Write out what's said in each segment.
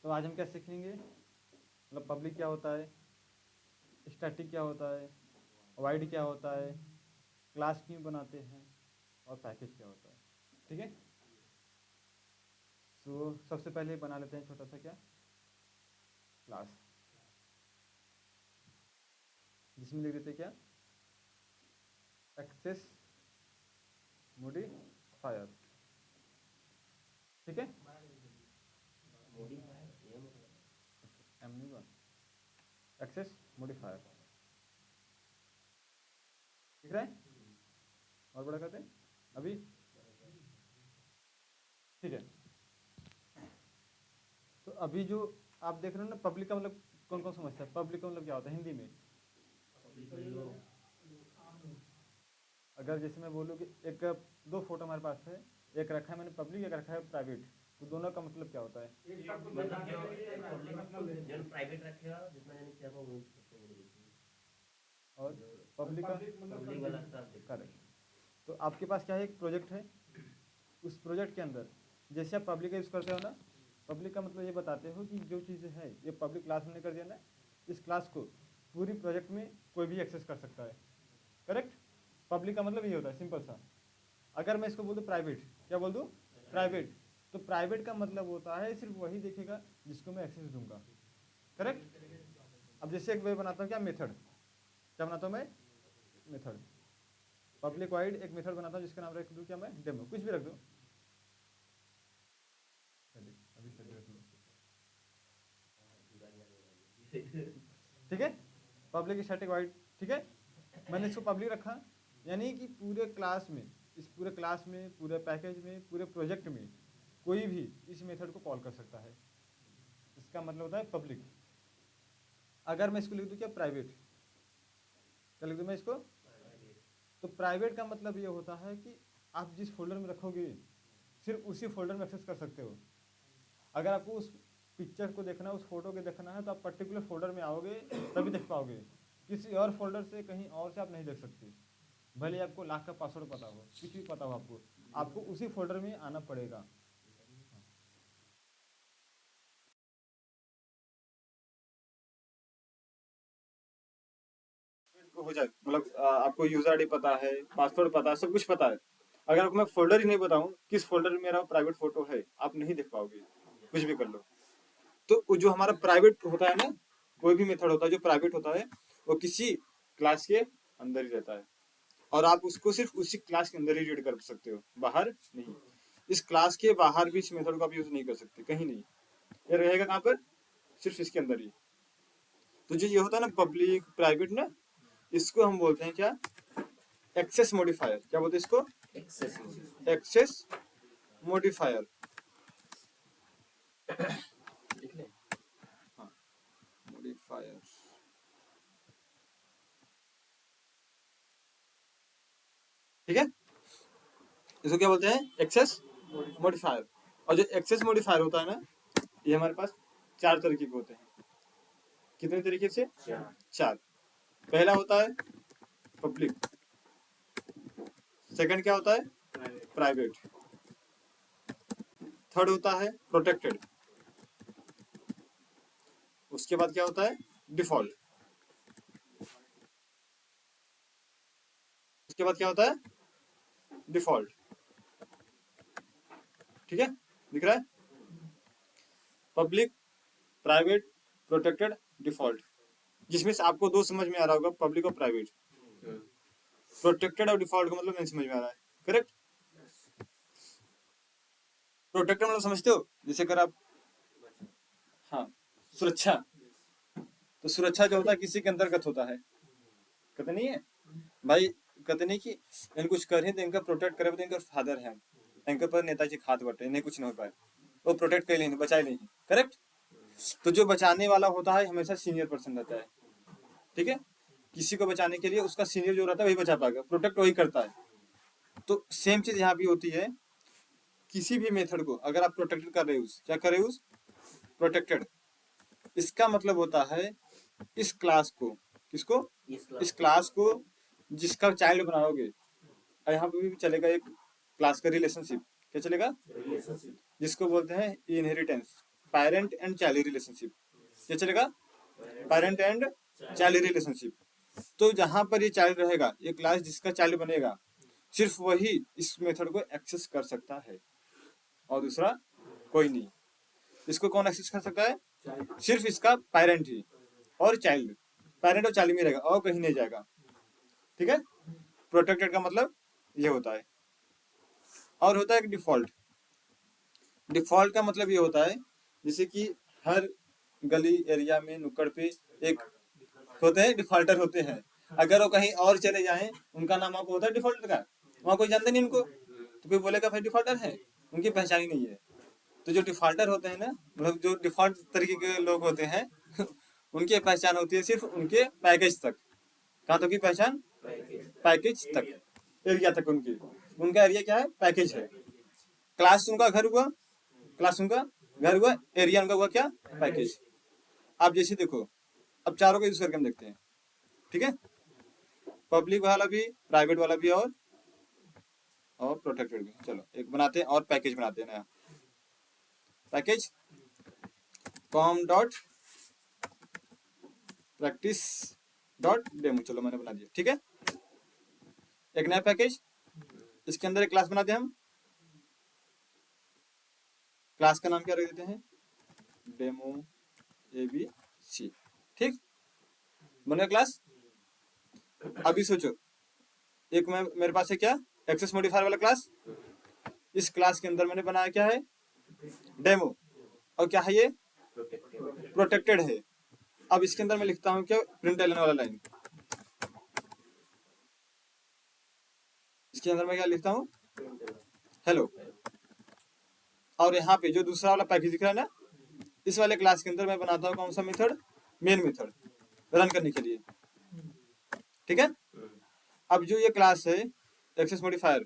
तो आज हम क्या सीखेंगे, मतलब पब्लिक क्या होता है, स्टैटिक क्या होता है, वाइड क्या होता है, क्लास क्यों बनाते हैं और पैकेज क्या होता है। ठीक है। तो सबसे पहले बना लेते हैं छोटा सा क्या क्लास, जिसमें लिख देते हैं क्या एक्सेस मॉडिफायर। ठीक है। एम नहीं हुआ, एक्सेस मॉडिफायर दिख रहा है। और बड़ा करते हैं अभी। ठीक है। तो अभी जो आप देख रहे हो ना, पब्लिक का मतलब कौन कौन समझता है, पब्लिक का मतलब क्या होता है हिंदी में। अगर जैसे मैं बोलूँ कि एक दो फोटो हमारे पास है, एक रखा है मैंने पब्लिक, एक रखा है प्राइवेट, तो दोनों का मतलब क्या होता है। प्राइवेट रखेगा जितना यानी क्या वो और पब्लिक का पब्लिक वाला सब करेक्ट। तो आपके पास क्या है, एक प्रोजेक्ट है, उस प्रोजेक्ट के अंदर जैसे आप पब्लिक का यूज़ करते हो ना, पब्लिक का मतलब ये बताते हो कि जो चीज़ें है ये पब्लिक क्लास में कर दिया ना, इस क्लास को पूरी प्रोजेक्ट में कोई भी एक्सेस कर सकता है। करेक्ट। पब्लिक का मतलब ये होता है सिंपल सा। अगर मैं इसको बोल दूँ प्राइवेट, क्या बोल दूँ प्राइवेट, तो प्राइवेट का मतलब होता है सिर्फ वही देखेगा जिसको मैं एक्सेस दूंगा। करेक्ट। अब जैसे एक वे बनाता हूँ क्या मेथड, क्या बनाता हूँ मैं मेथड, पब्लिक वाइड एक मेथड बनाता हूँ जिसका नाम रख दूँ क्या मैं डेमो, कुछ भी रख दूँ, अभी से रख लो। ठीक है। Public static wide. ठीक है। मैंने इसको पब्लिक रखा, यानी कि पूरे क्लास में, इस पूरे क्लास में, पूरे पैकेज में, पूरे प्रोजेक्ट में कोई भी इस मेथड को कॉल कर सकता है, इसका मतलब होता है पब्लिक। अगर मैं इसको लिख दूँ क्या प्राइवेट, क्या लिख दूँ मैं इसको, तो प्राइवेट का मतलब ये होता है कि आप जिस फोल्डर में रखोगे सिर्फ उसी फोल्डर में एक्सेस कर सकते हो। अगर आपको उस पिक्चर को देखना है, उस फोटो को देखना है, तो आप पर्टिकुलर फोल्डर में आओगे तभी देख पाओगे, किसी और फोल्डर से कहीं और से आप नहीं देख सकते। भले आपको लाख का पासवर्ड पता हो, कुछ भी पता हो, आपको आपको उसी फोल्डर में आना पड़ेगा। हो जाए मतलब आपको यूजर आईडी पता है, पासवर्ड पता है, सब कुछ पता है। अगर आपको मैं फोल्डर ही नहीं बताऊं किस फोल्डर में मेरा प्राइवेट फोटो है, आप नहीं देख पाओगे, कुछ भी कर लो। तो जो हमारा प्राइवेट होता है ना, कोई भी मेथड होता है जो प्राइवेट होता है, वो किसी क्लास के अंदर ही रहता है, और आप उसको सिर्फ उसी क्लास के अंदर ही रीड कर सकते हो, बाहर नहीं। इस क्लास के बाहर भी इस मेथड को आप यूज नहीं कर सकते, कहीं नहीं। ये रहेगा कहाँ पर, सिर्फ इसके अंदर ही। तो जो ये होता है ना पब्लिक प्राइवेट ना, इसको हम बोलते हैं क्या एक्सेस मॉडिफायर। क्या बोलते हैं इसको, एक्सेस मॉडिफायर। हाँ, मॉडिफायर। ठीक है। इसको क्या बोलते हैं, एक्सेस मॉडिफायर। और जो एक्सेस मॉडिफायर होता है ना, ये हमारे पास चार तरीके के होते हैं। कितने तरीके से, चार। पहला होता है पब्लिक, सेकंड क्या होता है प्राइवेट, थर्ड होता है प्रोटेक्टेड, उसके बाद क्या होता है डिफॉल्ट, उसके बाद क्या होता है डिफॉल्ट। ठीक है, दिख रहा है, पब्लिक, प्राइवेट, प्रोटेक्टेड, डिफॉल्ट। जिसमें से आपको दो समझ में आ रहा होगा, पब्लिक और प्राइवेट। प्रोटेक्टेड और डिफॉल्ट का मतलब नहीं समझ में आ रहा है। करेक्ट। प्रोटेक्टेड मतलब समझते हो, जैसे अगर आप, हाँ, सुरक्षा। तो सुरक्षा जो होता है किसी के अंतर्गत होता है, कहते नहीं है भाई, कहते नहीं कि इन कुछ कर ही तो इनका प्रोटेक्ट करे, तो इनका फादर है, इनके पर नेताजी खाद बटे, इन्हें कुछ नहीं हो पाए, वो प्रोटेक्ट कर लेंगे, बचाए नहीं। करेक्ट। तो जो बचाने वाला होता है हमेशा सीनियर पर्सन रहता है। ठीक है। किसी को बचाने के लिए उसका सीनियर जो रहता है वही बचा पाएगा, प्रोटेक्ट वही करता है। तो सेम चीज यहाँ भी होती है, किसी भी मेथड को अगर आप प्रोटेक्टेड कर रहे हो, क्या कर रहे हो, प्रोटेक्टेड, इसका मतलब होता है इस क्लास को, किसको, इस क्लास को जिसका चाइल्ड बनाओगे, यहाँ पे भी चलेगा एक क्लास का रिलेशनशिप, क्या चलेगा, जिसको बोलते हैं inheritance. Parent and child relationship. क्या चलेगा? Parent and child relationship. तो जहां पर ये चाइल्ड रहेगा, ये क्लास जिसका चाइल्ड बनेगा, सिर्फ वही इस मेथड को एक्सेस कर सकता है और दूसरा कोई नहीं। इसको कौन एक्सेस कर सकता है? सिर्फ इसका पेरेंट ही और चाइल्ड। पेरेंट और चाइल्ड में रहेगा और कहीं नहीं जाएगा। ठीक है? प्रोटेक्टेड का मतलब ये होता है। और होता है एक डिफॉल्ट। डिफॉल्ट का मतलब ये होता है जैसे कि हर गली एरिया में नुक्कड़ पे एक होते हैं, डिफॉल्टर होते हैं। अगर वो कहीं और चले जाएं, उनका नाम आपको होता है डिफॉल्टर का, वहाँ कोई जानते नहीं उनको, तो कोई बोलेगा भाई डिफॉल्टर है, उनकी पहचान ही नहीं है। तो जो डिफॉल्टर होते हैं ना, मतलब जो डिफॉल्ट तरीके के लोग होते हैं उनकी पहचान होती है सिर्फ उनके पैकेज तक। कहाँ तक की पहचान? पैकेज तक, एरिया तक। उनका एरिया क्या है? पैकेज है। क्लास उनका घर हुआ, क्लास उनका घर हुआ, एरिया उनका हुआ क्या? पैकेज। आप जैसे देखो, अब चारों को यूज करके हम देखते हैं। ठीक है? पब्लिक वाला भी, प्राइवेट वाला भी और प्रोटेक्टेड भी। चलो एक बनाते हैं और पैकेज बनाते हैं नया package, com dot practice dot demo. चलो मैंने बना दिया। ठीक है? एक नया पैकेज, इसके अंदर एक क्लास बनाते हैं हम। क्लास का नाम क्या रख देते हैं? Demo ABC। ठीक, बन गया क्लास। अभी सोचो, एक मैं मेरे पास है क्या? एक्सेस मॉडिफायर वाला क्लास। इस क्लास के अंदर मैंने बनाया क्या है? डेमो। और क्या है ये? प्रोटेक्टेड है। अब इसके अंदर मैं लिखता हूँ क्या? प्रिंट एलन वाला लाइन। इसके अंदर मैं क्या लिखता हूँ? हेलो। और यहाँ पे जो दूसरा वाला पैकेज दिख रहा है ना, इस वाले क्लास के अंदर मैं बनाता हूँ कौन सा मेथड? मेन मेथड, रन करने के लिए। ठीक है? अब जो ये क्लास है एक्सेस मॉडिफायर,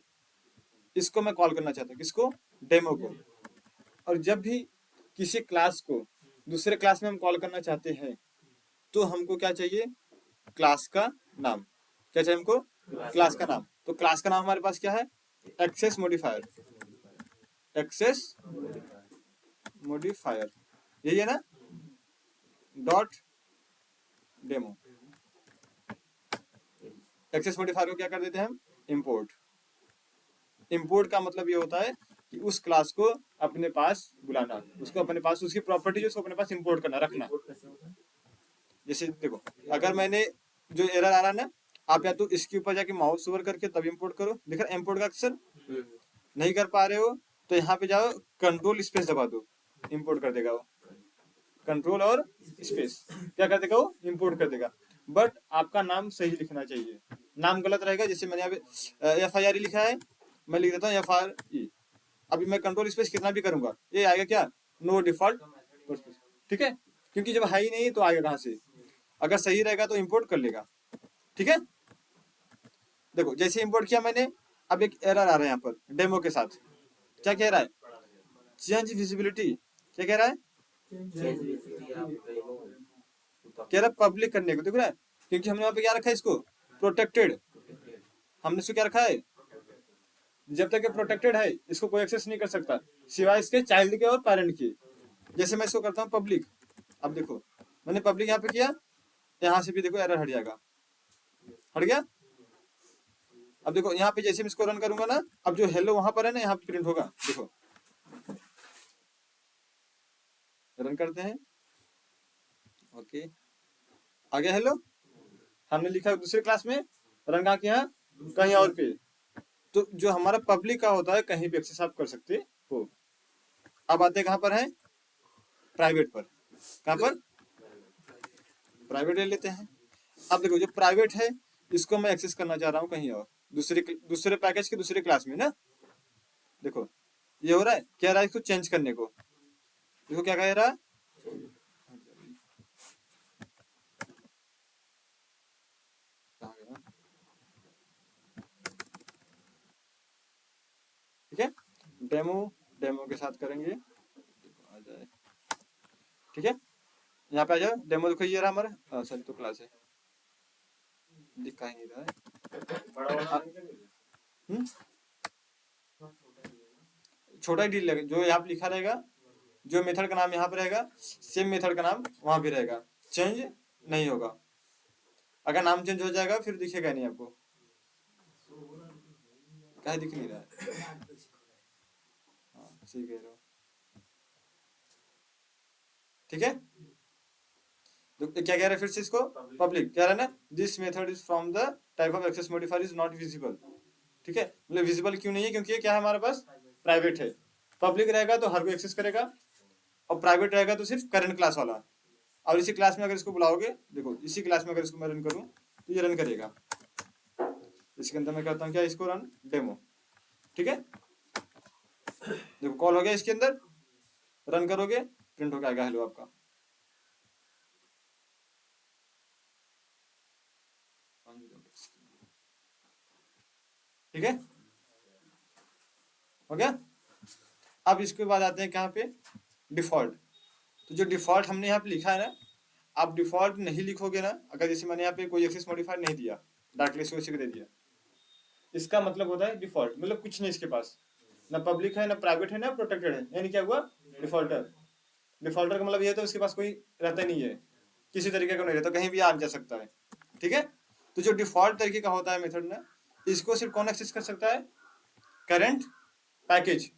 इसको मैं कॉल करना चाहता हूँ, किसको? डेमो को। और जब भी किसी क्लास को दूसरे क्लास में हम कॉल करना चाहते हैं, तो हमको क्या चाहिए? क्लास का नाम। क्या चाहिए हमको? क्लास का नाम। तो क्लास का नाम हमारे पास क्या है? Access modifier. एक्सेस मॉडिफायर, यही है ना? Dot demo. एक्सेस मॉडिफायर को क्या कर देते हैं हम? इंपोर्ट। इंपोर्ट का मतलब ये होता है कि उस क्लास को अपने पास बुलाना, उसको अपने पास, उसकी प्रॉपर्टी उसको अपने पास इंपोर्ट करना, रखना। जैसे देखो, अगर मैंने जो एरर आ रहा है ना, आप या तो इसके ऊपर जाके माउस ओवर करके तब इंपोर्ट करो। दिख रहा है इंपोर्ट का अक्सर? नहीं कर पा रहे हो तो यहाँ पे जाओ, कंट्रोल स्पेस दबा दो, इंपोर्ट कर देगा वो। कंट्रोल और स्पेस क्या कर देगा? वो इंपोर्ट कर देगा। बट आपका नाम सही लिखना चाहिए। नाम गलत रहेगा, जैसे मैंने यहाँ FIRE लिखा है, मैं लिख देता हूँ FRE। अभी मैं कंट्रोल स्पेस कितना भी करूंगा, ये आएगा क्या? No default. ठीक है? क्योंकि जब है ही नहीं तो आएगा कहाँ से? अगर सही रहेगा तो इंपोर्ट कर लेगा। ठीक है? देखो जैसे इंपोर्ट किया मैंने, अब एक एरर आ रहा है यहाँ पर डेमो के साथ। क्या कह रहा है? Change visibility. क्या कह रहा है? कह रहा है पब्लिक करने को। देख रहा है? क्योंकि हमने वहां पे क्या रखा है? इसको प्रोटेक्टेड। हमने इसको क्या रखा है? जब तक ये प्रोटेक्टेड है, इसको कोई एक्सेस नहीं कर सकता सिवाय इसके चाइल्ड के और पेरेंट के। जैसे मैं इसको करता हूँ पब्लिक, अब देखो मैंने पब्लिक यहाँ पे किया, यहाँ से भी देखो एरर हट जाएगा। हट गया? अब देखो यहाँ पे जैसे मैं इसको रन करूंगा ना, अब जो हेलो वहां पर है ना, यहाँ पे प्रिंट होगा। देखो रन करते हैं। ओके, आ गया हेलो। हमने लिखा दूसरे क्लास में, रन कहाँ किया? कहीं और पे। तो जो हमारा पब्लिक का होता है, कहीं भी एक्सेस आप कर सकते हो। अब आते कहाँ पर है? प्राइवेट पर। कहाँ पर? प्राइवेट ले लेते हैं। अब देखो जो प्राइवेट है, इसको मैं एक्सेस करना चाह रहा हूँ कहीं और, दूसरे पैकेज के दूसरे क्लास में ना। देखो ये हो रहा है, कह रहा है इसको चेंज करने को। देखो क्या कह रहा है? ठीक है? डेमो के साथ करेंगे, आ जाए। ठीक है? यहाँ पे आ जाओ, डेमो देखो ये रहा हमारा। सॉरी, तो क्लास है, दिखा ही नहीं रहा है। छोटा ही डील लगेगा, जो यहाँ पे लिखा रहेगा जो मेथड का नाम यहाँ पे रहेगा सेम मेथड का नाम वहां भी रहेगा, चेंज नहीं होगा। अगर नाम चेंज हो जाएगा फिर दिखेगा नहीं आपको, कहीं दिख नहीं रहा है। हाँ सही कह रहे हो, ठीक है। तो क्या कह रहे हैं फिर से इसको, पब्लिक कह रहा है ना, this method is from the type of access modifier is not visible, ठीक है। मतलब विजिबल क्यों नहीं है, क्योंकि ये क्या है हमारे पास प्राइवेट है। पब्लिक रहेगा तो हर कोई एक्सेस करेगा, और प्राइवेट रहेगा तो सिर्फ करंट क्लास वाला। और इसी क्लास में अगर इसको बुलाओगे, देखो इसी क्लास में अगर इसको मैं रन करूँ तो ये रन करेगा। इसके अंदर मैं कहता हूँ क्या, इसको रन डेमो, ठीक है। देखो कॉल हो गया, इसके अंदर रन करोगे प्रिंट होकर आएगा हेलो आपका। ठीक है, हो गया। अब इसके बाद आते हैं कहाँ पे, डिफॉल्ट। तो जो डिफॉल्ट हमने यहाँ पे लिखा है ना, आप डिफॉल्ट नहीं लिखोगे ना, अगर जैसे मैंने यहाँ पे कोई एक्सेस मॉडिफायर नहीं दिया, डायरेक्टली से उसी को दे दिया, इसका मतलब होता है डिफॉल्ट, मतलब कुछ नहीं इसके पास, ना पब्लिक है ना प्राइवेट है ना प्रोटेक्टेड है, यानी क्या हुआ डिफॉल्टर। डिफॉल्टर का मतलब ये है तो उसके पास कोई रहता नहीं है, किसी तरीके का नहीं रहता, कहीं भी आ जा सकता है, ठीक है। तो जो डिफॉल्ट तरीके का होता है मेथड ना, इसको सिर्फ कौन एक्सेस कर सकता है, करंट पैकेज।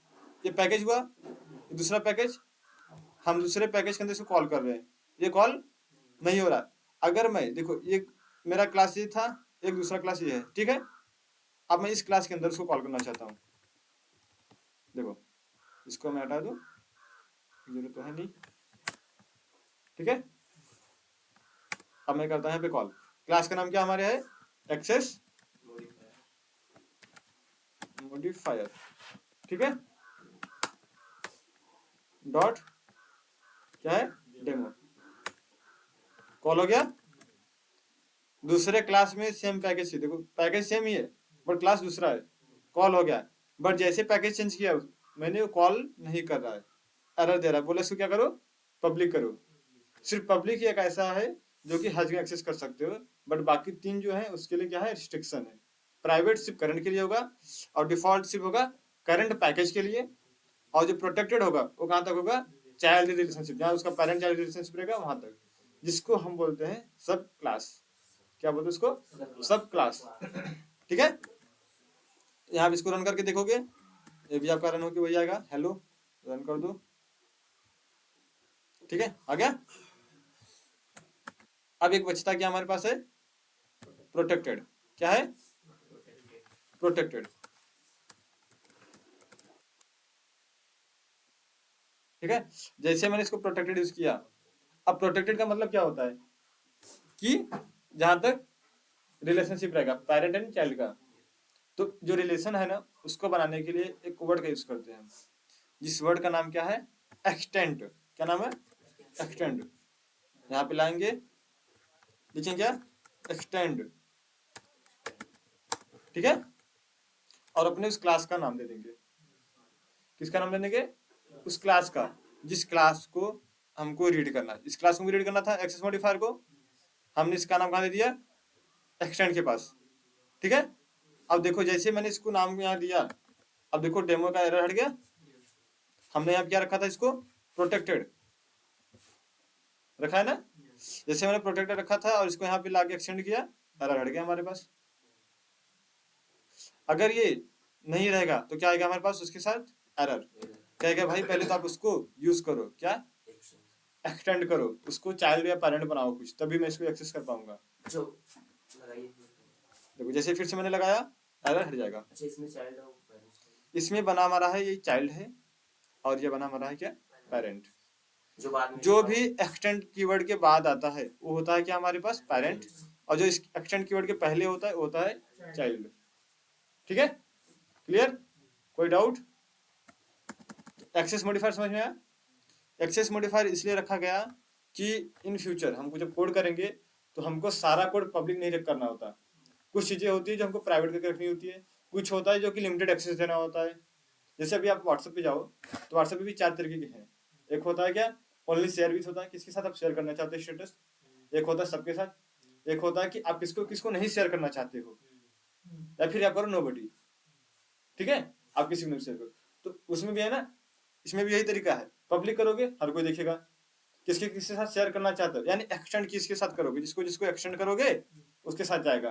ये पैकेज हुआ, ये दूसरा पैकेज, हम दूसरे पैकेज के अंदर इसको कॉल कर रहे हैं, ये कॉल नहीं हो रहा। अगर मैं देखो ये मेरा क्लास ये था, एक दूसरा क्लास ये है, ठीक है। अब मैं इस क्लास के अंदर उसको कॉल करना चाहता हूँ, देखो इसको मैं हटा दूँ, जरूरत तो है नहीं, ठीक है। अब मैं करता हूँ यहाँ पे कॉल, क्लास का नाम क्या हमारे है, एक्सेस मॉडिफायर, ठीक है, डॉट क्या है डेमो, कॉल हो गया। दूसरे क्लास में सेम पैकेज थी, देखो पैकेज सेम ही है बट क्लास दूसरा है, कॉल हो गया। बट जैसे पैकेज चेंज किया मैंने, वो कॉल नहीं कर रहा है, एरर दे रहा है, बोले इसको क्या करो, पब्लिक करो। सिर्फ पब्लिक ही एक ऐसा है जो कि हर जगह एक्सेस कर सकते हो, बट बाकी तीन जो है उसके लिए क्या है, रिस्ट्रिक्शन है। प्राइवेट सिर्फ करंट के लिए होगा, और डिफॉल्ट सिर्फ होगा करंट पैकेज के लिए, और जो प्रोटेक्टेड होगा वो कहाँ तक होगा, चाइल्ड रिलेशनशिप, जहाँ उसका पेरेंट चाइल्ड रिलेशनशिप रहेगा वहां तक, जिसको हम बोलते हैं सब क्लास। क्या बोलते हैं उसको, सब क्लास, ठीक है। यहाँ इसको रन करके देखोगे, ये भी आपका रन होके वही आएगा, हेलो रन कर दो, ठीक है, आ गया। अब एक बचता क्या हमारे पास है, प्रोटेक्टेड। क्या है, प्रोटेक्टेड, ठीक है। जैसे मैंने इसको प्रोटेक्टेड यूज किया, अब प्रोटेक्टेड का मतलब क्या होता है कि जहां तक रिलेशनशिप रहेगा पेरेंट एंड चाइल्ड का, तो जो रिलेशन है ना उसको बनाने के लिए एक वर्ड का यूज करते हैं, जिस वर्ड का नाम क्या है, एक्सटेंड। क्या नाम है, एक्सटेंड। यहाँ पे लाएंगे, लिखेंगे क्या, एक्सटेंड, ठीक है। और अपने उस क्लास का नाम दे देंगे, किसका नाम दे देंगे, उस क्लास का, जिस क्लास को हमको रीड करना है। इस क्लास को भी रीड करना था एक्सेस मॉडिफायर को, हमने इसका नाम कहाँ दे दिया, एक्सटेंड के पास, ठीक है। अब देखो जैसे मैंने इसको नाम यहाँ दिया, अब देखो डेमो का एरर हट गया। हमने यहाँ क्या रखा था, इसको प्रोटेक्टेड रखा है ना, जैसे मैंने प्रोटेक्टेड रखा था और इसको यहाँ पे लाके एक्सटेंड किया, एरर हट गया हमारे पास। अगर ये नहीं रहेगा तो क्या आएगा हमारे पास उसके साथ, एरर। कहेगा भाई पहले तो आप उसको यूज करो, क्या एक्सटेंड करो, उसको चाइल्ड या पेरेंट बनाओ कुछ, तभी मैं इसको एक्सेस कर पाऊंगा। देखो जैसे फिर से मैंने लगाया, एरर हट जाएगा। अच्छा, इसमें चाइल्ड और पेरेंट्स, इसमें बना हमारा है ये चाइल्ड है, और ये बना हमारा है क्या, पेरेंट। जो बाद में जो भी एक्सटेंड कीवर्ड के बाद आता है वो होता है क्या हमारे पास, पेरेंट, और जो इस एक्सटेंड कीवर्ड के पहले होता है वो होता है चाइल्ड, ठीक है। क्लियर, कोई डाउट। एक्सेस मॉडिफायर समझ में आया। एक्सेस मॉडिफायर इसलिए रखा गया कि इन फ्यूचर हमको जब कोड करेंगे तो हमको सारा कोड पब्लिक नहीं करना होता, कुछ चीजें होती है जो हमको प्राइवेट करके रखनी होती है, कुछ होता है जो कि लिमिटेड एक्सेस देना होता है। जैसे अभी आप व्हाट्सएप पे जाओ तो व्हाट्सएप पे भी चार तरीके के हैं, एक होता है क्या, ओनली शेयर विथ होता है, किसके साथ आप शेयर करना चाहते हो स्टेटस, एक होता है सबके साथ, एक होता है कि आप किसको किसको नहीं शेयर करना चाहते हो, या फिर आप करो नोबडी, ठीक है, आप किसी को नहीं शेयर करो। तो उसमें भी है ना, इसमें भी यही तरीका है, पब्लिक करोगे हर कोई देखेगा, किसके किसके साथ शेयर करना चाहते हो, यानी एक्सटेंड किसके साथ करोगे, जिसको जिसको एक्सटेंड करोगे उसके साथ जाएगा।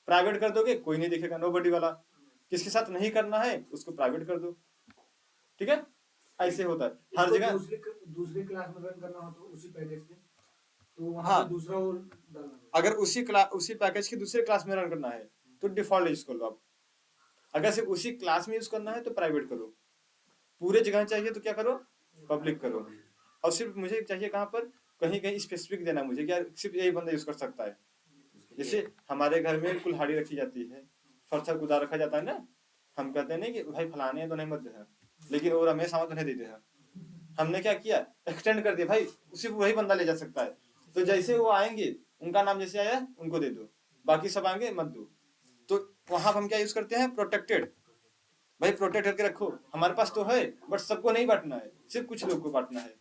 प्राइवेट कर दोगे कोई नहीं देखेगा, नोबडी वाला। किसके साथ नहीं करना है उसको प्राइवेट कर दो, ठीक है। ऐसे होता है हर इसको जगह। दूसरी क्लास में रन करना हो तो उसी पैकेज पे, तो वहाँ हाँ, पे दूसरा वो डालना होगा। अगर उसी पैकेज की दूसरे क्लास में रन करना है तो डिफॉल्ट यूज कर लो आप। अगर सिर्फ उसी क्लास में यूज करना है तो प्राइवेट करो। पूरे जगह चाहिए तो क्या करो, पब्लिक करो। और सिर्फ मुझे चाहिए कहाँ पर, कहीं कहीं स्पेसिफिक देना मुझे, क्या सिर्फ यही बंदा यूज कर सकता है। जैसे हमारे घर में कुल्हाड़ी रखी जाती है, फरसा कुदा रखा जाता है ना, हम कहते हैं नहीं कि भाई फलाने तो नहीं मत दे, लेकिन वो रमेश आवा तो नहीं देते हैं। हमने क्या किया, एक्सटेंड कर दिया, भाई उसी वही बंदा ले जा सकता है। तो जैसे वो आएंगे उनका नाम जैसे आया उनको दे दो, बाकी सब आएंगे मत दो। तो वहां हम क्या यूज करते हैं, प्रोटेक्टेड। भाई प्रोटेक्ट करके रखो, हमारे पास तो है बट सबको नहीं बांटना है, सिर्फ कुछ लोग को बांटना है।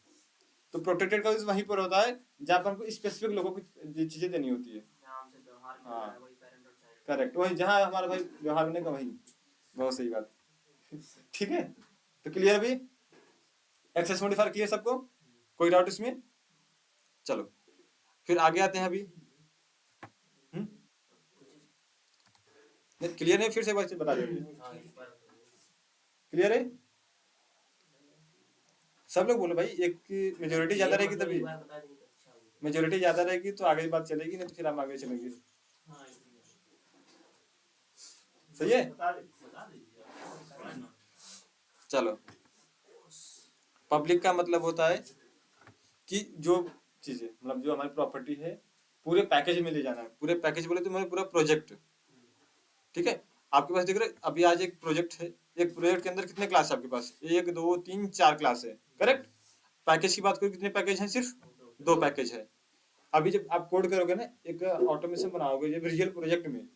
तो प्रोटेक्टेड का यूज वहीं पर होता है जहाँ पर हमको स्पेसिफिक लोगों को चीजें देनी होती है। नाम से व्यवहार में हाँ। होता है, वही parent और child। करेक्ट, वही जहाँ हमारा भाई व्यवहार करने का वही। बहुत सही बात, ठीक है। तो क्लियर अभी, एक्सेस मॉडिफायर क्लियर सबको, कोई डाउट इसमें? चलो फिर आगे आते हैं अभी। क्लियर नहीं, फिर से बच्चे बता देंगे। हाँ, इस पर क्लियर है सब लोग? बोलो भाई, एक मेजोरिटी ज्यादा रहेगी मतलब तभी, एक बार बता देंगे तो अच्छा होगा। मेजोरिटी ज्यादा रहेगी तो आगे बात चलेगी, नहीं तो फिर हम आगे चलेंगे। हाँ, सही है, बता दीजिए। चलो। पब्लिक का मतलब होता है कि जो चीजें, मतलब जो हमारी प्रॉपर्टी है पूरे पैकेज में ले जाना है। पूरे पैकेज बोले तो हमारे पूरा प्रोजेक्ट, ठीक है। आपके पास देख रहे अभी आज एक प्रोजेक्ट है, एक प्रोजेक्ट के अंदर कितने क्लास है आपके पास, 1 2 3 4 क्लास है, करेक्ट। पैकेज की बात करो कितने पैकेज हैं, सिर्फ 2 पैकेज है। अभी जब आप कोड करोगे ना, एक ऑटोमेशन बनाओगे जब रियल प्रोजेक्ट में,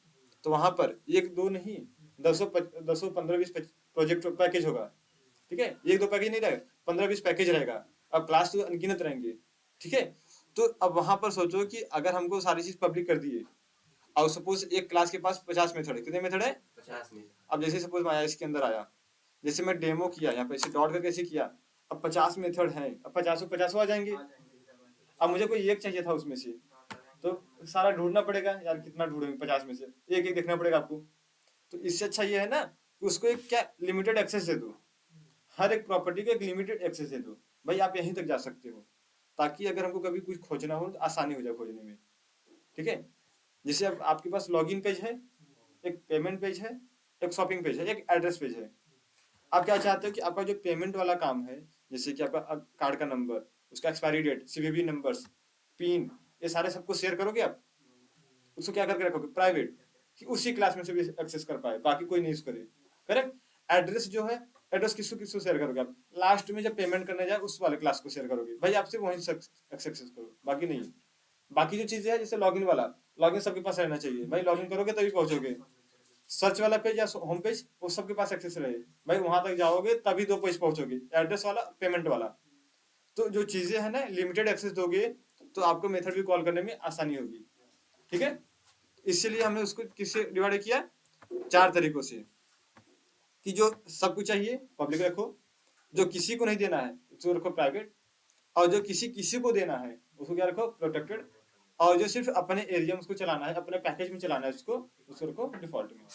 तो वहां पर 1 2 नहीं, 10 15 20 प्रोजेक्ट पैकेज होगा, ठीक है। 1 2 पैकेज नहीं रहेगा, 15 20 पैकेज रहेगा। अब क्लास तो अनगिनत रहेंगे, ठीक है। तो अब वहां पर सोचो कि अगर हमको सारी चीज पब्लिक कर दिए, और सपोज एक क्लास के पास 50 मेथड है, कितने मेथड है, 50 में। अब जैसे सपोज मैं इसके अंदर आया, जैसे मैं डेमो किया यहाँ पे, इसे डॉट करके ऐसे किया, अब 50 मेथड हैं, अब 50 आ जाएंगे। अब मुझे कोई एक चाहिए था उसमें से, तो सारा ढूंढना पड़ेगा यार, कितना ढूंढेंगे 50 में से, एक एक देखना पड़ेगा आपको। तो इससे अच्छा ये है ना कि उसको एक क्या लिमिटेड एक्सेस दे दो, हर एक प्रॉपर्टी को एक लिमिटेड एक्सेस दे दो, भाई आप यहीं तक जा सकते हो, ताकि अगर हमको कभी कुछ खोजना हो तो आसानी हो जाए खोजने में, ठीक है। जैसे अब आपके पास लॉगिन पेज है, एक पेमेंट पेज है, एक शॉपिंग पेज है, एक एड्रेस पेज है। आप क्या चाहते हो कि आपका जो पेमेंट वाला काम है, जैसे कि आपका कार्ड का नंबर, उसका expiry date, CVV numbers, PIN, ये सारे सबको शेयर करोगे आप, उसको क्या करके रखोगे, प्राइवेट, कि उसी क्लास में से भी एक्सेस कर पाए, बाकी कोई नहीं यूज करे, करेक्ट। एड्रेस जो है, एड्रेस किसको किसको शेयर करोगे आप, लास्ट में जब पेमेंट करने जाए उस वाले क्लास को शेयर करोगे, भाई आपसे वहीं से एक्सेस करो, बाकी नहीं। बाकी जो चीजें है जैसे लॉगिन वाला, लॉगिन सबके पास रहना चाहिए, भाई लॉगिन करोगे तभी पहुंचोगे। सर्च वाला पेज या होम पेज वो सबके पास एक्सेस रहे, भाई वहां तक जाओगे तभी 2 पेज पहुंचोगे, एड्रेस वाला, पेमेंट वाला। तो जो चीजें है ना लिमिटेड एक्सेस दोगे तो आपको मेथड भी कॉल करने में आसानी होगी, ठीक है। इसलिए हमने उसको किससे डिवाइड किया, 4 तरीकों से, कि जो सबको चाहिए पब्लिक रखो, जो किसी को नहीं देना है उसको रखो प्राइवेट, और जो किसी किसी को देना है उसको क्या रखो, प्रोटेक्टेड, और जो सिर्फ अपने एरिया में उसको चलाना है, अपने पैकेज में चलाना है उसको रखो डिफॉल्ट में,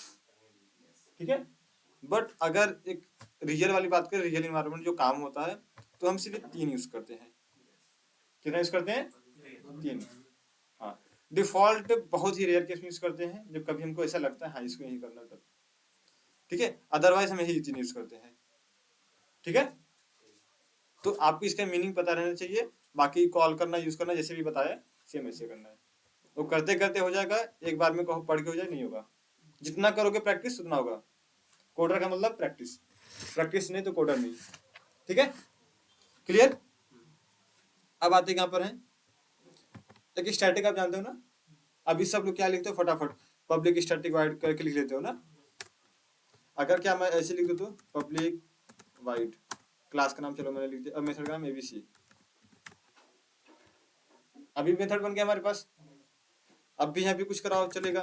ठीक है। बट अगर एक रियल वाली बात करें, रियल इन्वायरमेंट जो काम होता है, तो हम सिर्फ 3 यूज करते हैं। कितना यूज करते हैं, 3। हाँ, डिफॉल्ट बहुत ही रेयर केस में यूज करते हैं, जब कभी हमको ऐसा लगता है हाँ इसको यही करना तब, ठीक है। अदरवाइज हम यही 3 यूज करते हैं, ठीक है। तो आपको इसका मीनिंग पता रहना चाहिए, बाकी कॉल करना यूज करना जैसे भी बताया सेम ऐसे करना है, वो करते करते हो जाएगा, एक बार में कहो पढ़ के हो जाए नहीं होगा, जितना करोगे प्रैक्टिस उतना होगा। कोडर का मतलब प्रैक्टिस, प्रैक्टिस नहीं तो कोडर नहीं, ठीक है। क्लियर। अब आते कहां पर है, एक स्टैटिक आप जानते हो ना, अभी सब लोग क्या लिखते हो फटाफट, पब्लिक स्टैटिक वाइड करके लिख लेते हो ना। अगर क्या मैं ऐसे लिख दूं तो पब्लिक वाइड, क्लास का नाम चलो मैंने लिख दिया, अब मेथड का नाम एबीसी, अभी मेथड बन गया हमारे पास। अब भी यहाँ भी कुछ कराओ चलेगा,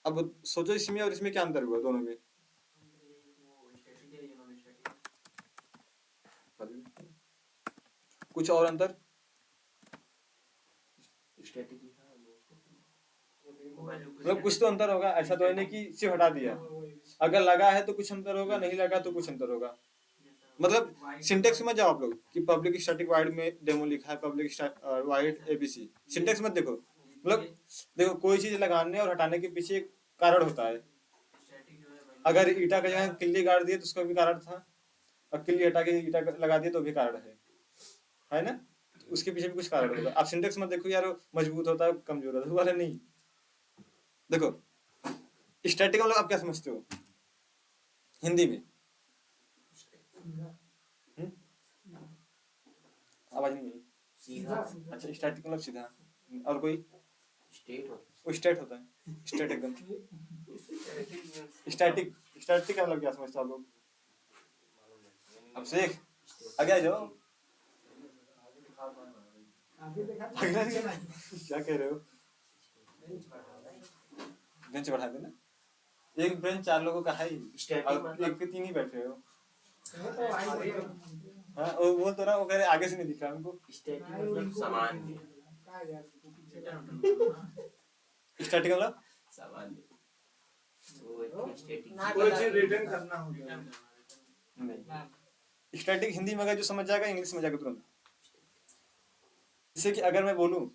अब सोचो इसमें और इसमें क्या अंतर हुआ दोनों में, कुछ और अंतर? स्टैटिक लिखा है वो वैल्यू मतलब कुछ तो अंतर होगा, ऐसा तो है नहीं कि सिर्फ हटा दिया। अगर लगा है तो कुछ अंतर होगा, नहीं लगा तो कुछ अंतर होगा। मतलब सिंटेक्स में जाओ आप लोग कि पब्लिक स्टैटिक वाइड में डेमो लिखा है, पब्लिक वाइड एबीसी, सिंटेक्स मत देखो। मतलब देखो कोई चीज लगाने और हटाने के पीछे एक कारण होता है। स्टैटिक जो है अगर ईटा का जगह किल्ली गाड़ दिए तो उसका भी कारण था, और किल्ली हटा के ईटा लगा दिए तो भी कारण है ना? उसके पीछे भी कुछ कारण होगा। आप सिंटेक्स मत देखो यार वो मजबूत होता है कमजोर होता है, वाला नहीं। देखो स्टैटिक मतलब आप क्या समझते हो हिंदी में? हम्म? आवाज नहीं आई। सीधा अच्छा स्टैटिक मतलब सीधा, और कोई? स्टेट वो स्टेट होता है, स्टेट एकदम स्टैटिक। स्टैटिक का मतलब क्या समझते हो आप लोग? अब शेख आगे आ जाओ। आगे देखा अगला क्या कह रहे हो? बेंच बढ़ा देना। एक बेंच 4 लोगों का है ही, और एक पे 3 ही बैठे हो। हाँ वो बोल तो रहा, वो कह रहे आगे से नहीं दिख रहा उनको। स्टैटिक मतलब सामान्य स्टैटिक मतलब सामान्य वो स्टैटिक कोई चीज रिटर्न करना हो गया नहीं। स्टैटिक हिंदी में अगर जो समझ जाएगा इंग्लिश में जाएगा तुरंत। जैसे कि अगर मैं बोलूं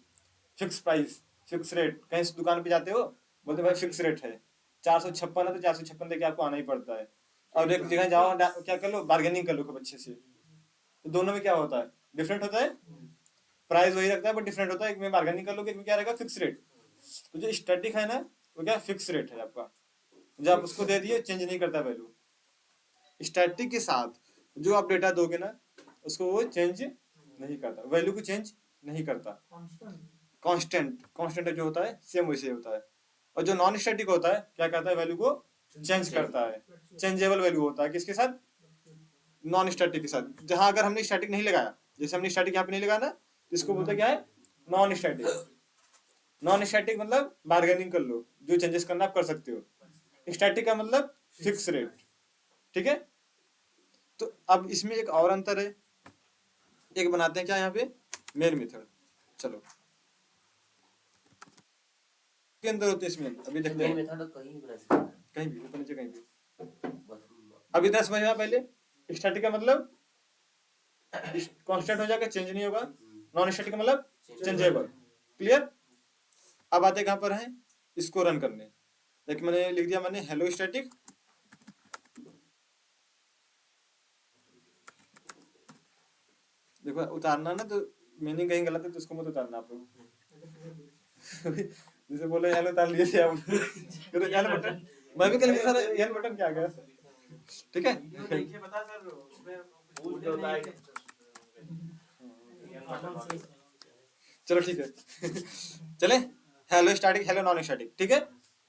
फिक्स प्राइस, फिक्स रेट, कहीं से दुकान पे जाते हो बोलते भाई फिक्स रेट है 456 है तो 456 देके आपको आना ही पड़ता है। और एक जगह जाओ क्या कर लो, बार्गेनिंग कर लो खूब अच्छे से। तो दोनों में क्या होता है? डिफरेंट होता है। प्राइस वही रखता है बट डिफरेंट होता है। एक में बार्गेनिंग कर लोगे, एक में क्या रहेगा फिक्स रेट। तो जो स्टैटिक है ना वो क्या फिक्स रेट है आपका, जो आप उसको दे दिए चेंज नहीं करता वैल्यू। स्टैटिक के साथ जो आप डेटा दोगे ना उसको वो चेंज नहीं करता, वैल्यू को चेंज नहीं करता। कांस्टेंट जो होता है सेम वैसे होता है। और जो नॉन स्टैटिक होता है क्या करता है? वैल्यू को चेंज करता है। चेंजेबल वैल्यू होता है किसके साथ? नॉन स्टैटिक के साथ। जहां अगर हमने स्टैटिक नहीं लगाया, जैसे हमने स्टैटिक यहाँ पे नहीं लगाया ना, इसको बोलते क्या है? Non static. नॉन स्टैटिक मतलब बार्गेनिंग कर लो, जो चेंजेस करना आप कर सकते हो। स्टैटिक का मतलब फिक्स रेट। ठीक है। तो अब इसमें एक और अंतर है, एक बनाते हैं क्या यहाँ पे मेन मेथड। चलो के अंदर होते हैं इसमें, अभी देखते मेन हैं मेथड तो कहीं भी बना सकते हैं कहीं भी ऊपर नीचे कहीं भी। बस अभी 10 समझ में आया पहले। स्टैटिक का मतलब कांस्टेंट हो जाएगा, चेंज नहीं होगा। नॉन स्टैटिक का मतलब चेंजेबल। क्लियर। अब आते कहाँ पर है इसको रन करने। एक मैंने लिख दिया, मैंने हेलो स्टैटिक। देखो उतारना ना तो मीनिंग कहीं गलत है तो उसको मत उतारना आप लोग। जैसे बोले हेलो उतार लिए थे आप, तो एल बटन मैं भी कल सर एल बटन क्या गया। ठीक है। देखिए बता सर उसमें कुछ होता है चलो ठीक है। चले hello static hello non static. ठीक है,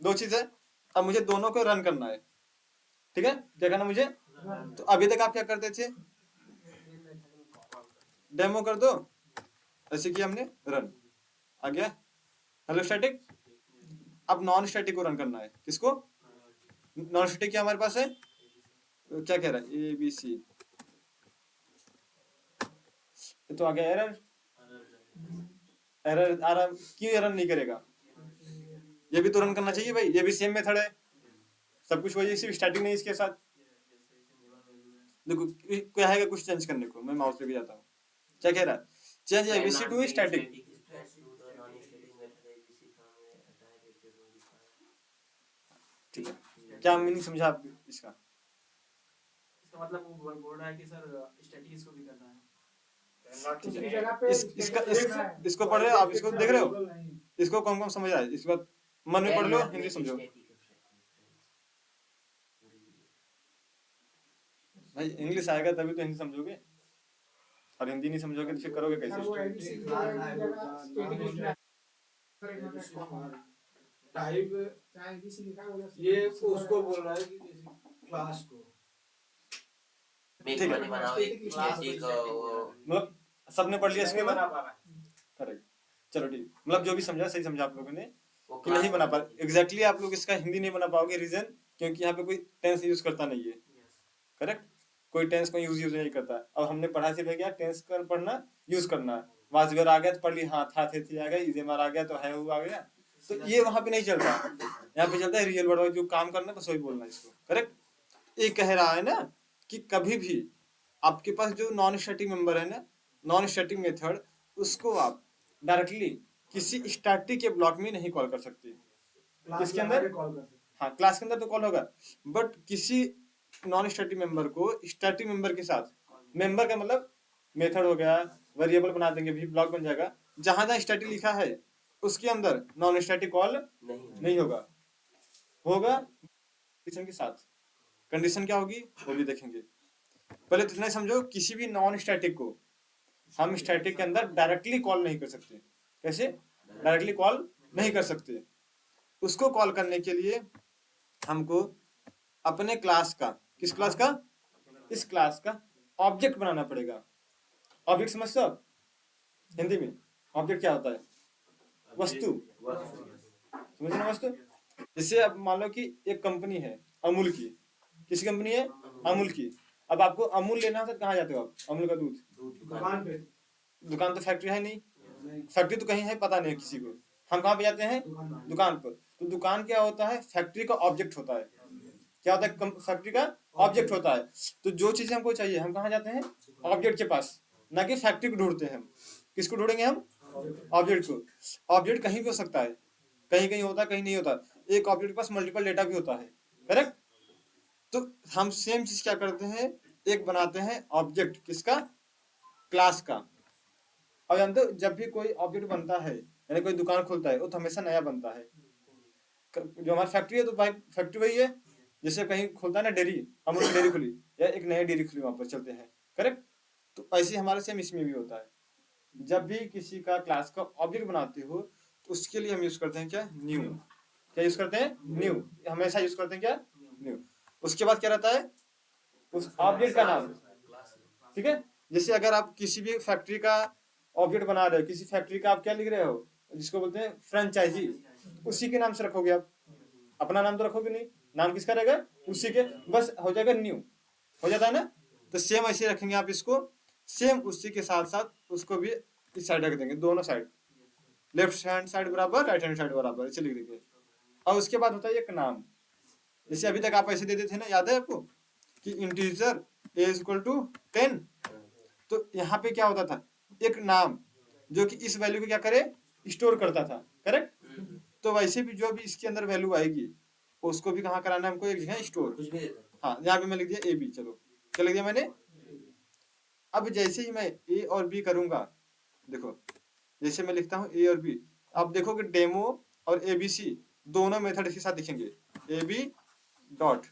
दो चीज है। अब मुझे दोनों को रन करना है। ठीक है, क्या करना मुझे? तो अभी तक आप क्या करते थे? डेमो कर दो, ऐसे किया हमने, रन आ गया हेलो स्टैटिक। अब नॉन स्टैटिक को रन करना है। किसको? नॉन स्टैटिक क्या हमारे पास है? क्या कह रहा है? A B C. ये तो आ गया एरर। एरर आ रहा, क्यों एरर नहीं करेगा? ये भी तो रन करना चाहिए भाई, ये भी सेम मेथड है, सब कुछ वही, सिर्फ स्टैटिक नहीं इसके साथ। देखो क्या है कुछ चेंज करने को, मैं माउस पे भी जाता हूँ। क्या कह रहा है? Change ABC to static. ठीक है, क्या मीनिंग समझा आप इसका? इसका मतलब वो बोल रहा है कि सर स्टैटिक इसको भी करना है। इसको पढ़ रहे हो आप, इसको देख रहे हो, इसको कौन कौन समझ रहा है? इसके बाद मन में पढ़ लो, हिंदी समझो भाई। इंग्लिश आएगा तभी तो हिंदी समझोगे, और हिंदी नहीं समझोगे तो फिर करोगे कैसे? टाइप ये उसको बोल रहा है कि क्लास को ठीक है। मतलब सबने पढ़ लिया इसके बाद? करेक्ट। चलो ठीक, मतलब जो भी समझा सही समझा आप लोगों ने कि नहीं बना पा एग्जैक्टली आप लोग इसका हिंदी नहीं बना पाओगे। रीजन क्योंकि यहाँ पे कोई टेंस यूज करता नहीं है। करेक्ट, कोई टेंस को यूज नहीं करता। अब हमने पढ़ा सिर्फ क्या, टेंस का पढ़ना, यूज करना। वाज वेयर आ गया तो पढ़ ली, हाँ था थे थी आ गया, इज एम आर आ गया तो है हु आ गया। तो ये वहां पे नहीं चलता, यहाँ पे चलता है रियल वर्ड, जो काम करना बस वही बोलना इसको, करेक्ट। ये कह रहा है ना कि कभी भी आपके पास जो नॉन स्टैटिक मेंबर है ना, नॉन स्टैटिक मेथड, उसको आप डायरेक्टली किसी स्टैटिक के ब्लॉक में नहीं कॉल कर सकते। किसके अंदर? कॉल कर सकते हाँ, क्लास के अंदर तो कॉल होगा, बट किसी नॉन स्टैटिक मेंबर को स्टैटिक मेंबर के साथ, मेंबर का मतलब मेथड हो गया, वेरिएबल बना देंगे भी, ब्लॉक बन जाएगा, जहां जहां स्टैटिक लिखा है उसके अंदर नॉन स्टैटिक कॉल नहीं होगा, होगा कंडीशन के साथ। कंडीशन क्या होगी वो भी देखेंगे। पहले तो इतना ही समझो, किसी भी नॉन स्टैटिक को हम स्टैटिक के अंदर डायरेक्टली कॉल नहीं कर सकते। कैसे डायरेक्टली कॉल नहीं कर सकते? उसको कॉल करने के लिए हमको अपने क्लास का, किस क्लास का, इस क्लास का ऑब्जेक्ट बनाना पड़ेगा। ऑब्जेक्ट समझते हो आप हिंदी में? ऑब्जेक्ट क्या होता है? वस्तु, समझे ना, वस्तु। जैसे अब मान लो कि एक कंपनी है अमूल की, किसी कंपनी है अमूल की। अब आपको अमूल लेना है तो कहाँ जाते हो आप? अमूल का दूध दुकान पे। दुकान तो फैक्ट्री है नहीं, फैक्ट्री तो कहीं है पता नहीं किसी को, हम कहाँ पे जाते हैं? दुकान पर। तो दुकान क्या होता है? फैक्ट्री का ऑब्जेक्ट होता है। क्या होता है? फैक्ट्री का ऑब्जेक्ट होता है। तो जो चीजें हमको चाहिए हम कहाँ जाते हैं? ऑब्जेक्ट के पास, ना कि फैक्ट्री को ढूंढते हैं हम। किसको ढूंढेंगे हम? ऑब्जेक्ट को। ऑब्जेक्ट कहीं भी हो सकता है, कहीं कहीं होता है, कहीं नहीं होता। एक ऑब्जेक्ट के पास मल्टीपल डेटा भी होता है, करेक्ट। तो हम सेम चीज क्या करते हैं, एक बनाते हैं ऑब्जेक्ट, किसका? क्लास का। अब जानते हो जब भी कोई ऑब्जेक्ट बनता है, यानी कोई दुकान खुलता है, वो तो हमेशा नया बनता है। जो हमारी फैक्ट्री है तो भाई फैक्ट्री वही है। जैसे कहीं खुलता है ना डेयरी, अमूल की डेयरी खुली या एक नई डेयरी खुली, वहां पर चलते हैं, करेक्ट। तो ऐसे हमारे सेम इसमें भी होता है। जब भी किसी का क्लास का ऑब्जेक्ट बनाते हो तो उसके लिए हम यूज करते हैं क्या? न्यू। क्या यूज करते हैं? न्यू। हमेशा यूज करते हैं क्या? न्यू। उसके बाद क्या रहता है? उस ऑब्जेक्ट का नाम, ठीक है। जैसे अगर आप किसी भी फैक्ट्री का ऑब्जेक्ट बना रहे हो, किसी फैक्ट्री का आप क्या लिख रहे हो, जिसको बोलते हैं फ्रेंचाइजी, उसी के नाम से रखोगे आप। अपना नाम तो रखोगे नहीं, नाम किसका रहेगा? उसी के, बस हो जाएगा न्यू, हो जाता है ना। तो सेम ऐसे रखेंगे आप इसको, सेम उसी के साथ साथ उसको भी इस साइड रख देंगे, दोनों साइड, लेफ्ट हैंड साइड बराबर, राइट हैंड साइड बराबर, ऐसे लिख देंगे। और उसके बाद होता है एक नाम। जैसे अभी तक आप ऐसे देते थे ना, याद है आपको कि integer a is equal to 10। तो यहाँ पे क्या होता था? एक नाम जो कि इस वैल्यू को क्या करे? स्टोर करता था, करेक्ट। तो वैसे भी जो भी इसके अंदर वैल्यू आएगी उसको भी कहाँ कराना है हमको? एक जगह स्टोर। हाँ, यहाँ पे मैं लिख दिया ए बी। चलो क्या लिख दिया मैंने? अब जैसे ही मैं ए और बी करूंगा, देखो जैसे मैं लिखता हूँ ए और बी, आप देखोगे डेमो और ए बी सी दोनों मेथड के साथ दिखेंगे, ए बी डॉट,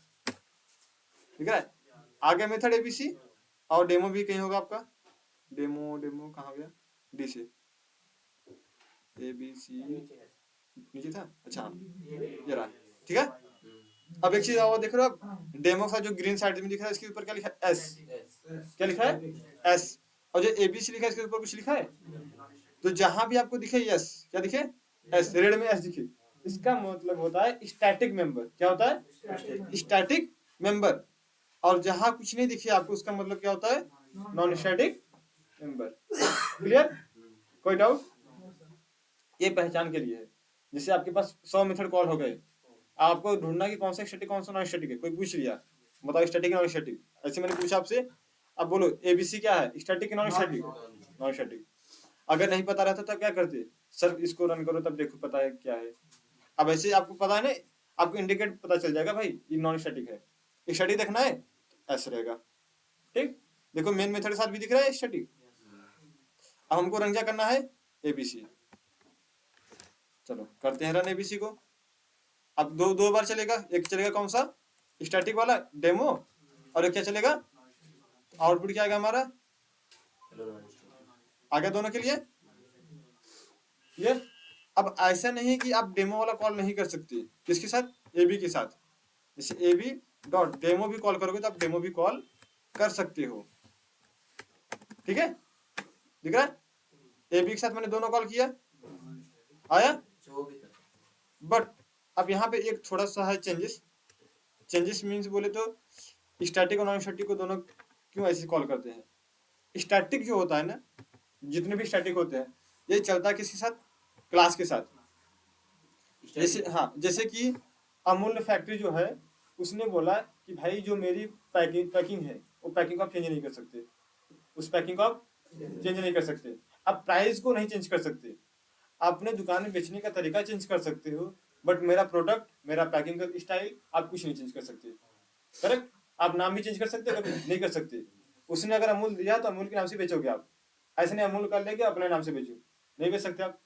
ठीक है। आगे मेथड ए बी सी और डेमो भी कहीं होगा आपका, डेमो डेमो कहाँ गया? डी से ए बी सी नीचे था, अच्छा ये रहा, ठीक है। अब एक चीज और देख रहे हो आप, डेमो का जो ग्रीन साइड में दिख रहा है इसके ऊपर क्या लिखा है? एस। क्या लिखा है? एस। और जो एबीसी लिखा है इसके ऊपर कुछ लिखा है? तो जहां भी आपको दिखे यस, क्या दिखे? एस, रेड में एस दिखे, इसका मतलब होता है स्टैटिक मेंबर। क्या होता है? Static member. और जहां कुछ नहीं दिखे आपको, उसका मतलब क्या होता है? Non static member. क्लियर? कोई डाउट? ये पहचान के लिए है। जैसे आपके पास 100 मेथड कॉल हो गए, आपको ढूंढना कि कौन सा स्टैटिक कौन सा नॉन स्टैटिक है। कोई पूछ लिया बताओ स्टैटिक नॉन स्टैटिक, ऐसे मैंने पूछा आपसे, अब बोलो एबीसी क्या है? स्टैटिक की नॉन स्टैटिक? Non static. अगर नहीं पता रहता तब क्या करते? सर इसको रन करो तब देखो पता है क्या है। अब ऐसे आपको पता है ना, आपको इंडिकेट पता चल जाएगा भाई ये नॉन स्टैटिक है। स्टैटिक देखना है तो ऐसे रहेगा, ठीक। देखो मेन मेथड के साथ भी दिख रहा है स्टैटिक। अब हमको रन क्या करना है? एबीसी। चलो करते हैं रन एबीसी को। अब दो बार चलेगा, एक चलेगा कौन सा? स्टैटिक वाला डेमो, और एक क्या चलेगा? आउटपुट क्या आएगा हमारा? आ गया दोनों के लिए, क्लियर। अब ऐसा नहीं कि आप डेमो वाला कॉल नहीं कर सकते, किसके साथ? ए बी के साथ। जैसे ए बी डॉट डेमो भी कॉल करोगे तो आप डेमो भी कॉल कर सकते हो, ठीक है। दिख रहा है? ए बी के साथ मैंने दोनों कॉल किया, आया। बट अब यहाँ पे एक थोड़ा सा है चेंजेस। चेंजेस मीन्स बोले तो स्टैटिक और नॉन स्टैटिक को दोनों क्यों ऐसे कॉल करते हैं? स्टैटिक जो होता है ना, जितने भी स्टैटिक होते हैं, ये चलता है किसके साथ? क्लास के साथ। जैसे हाँ, जैसे कि अमूल फैक्ट्री जो है, उसने बोला कि भाई जो मेरी पैकिंग है वो पैकिंग को आप चेंज नहीं कर सकते, उस पैकिंग को आप चेंज नहीं कर सकते। आप प्राइस को नहीं चेंज कर सकते, आप अपने दुकान में बेचने का तरीका चेंज कर सकते हो, बट मेरा प्रोडक्ट, मेरा पैकिंग का स्टाइल आप कुछ नहीं चेंज कर सकते। करेक्ट? आप नाम भी चेंज कर सकते हो, कभी नहीं कर सकते। उसने अगर अमूल दिया तो अमूल के नाम से बेचोगे आप, ऐसे नहीं अमूल कर लेके अपने नाम से बेचो, नहीं बेच सकते आप।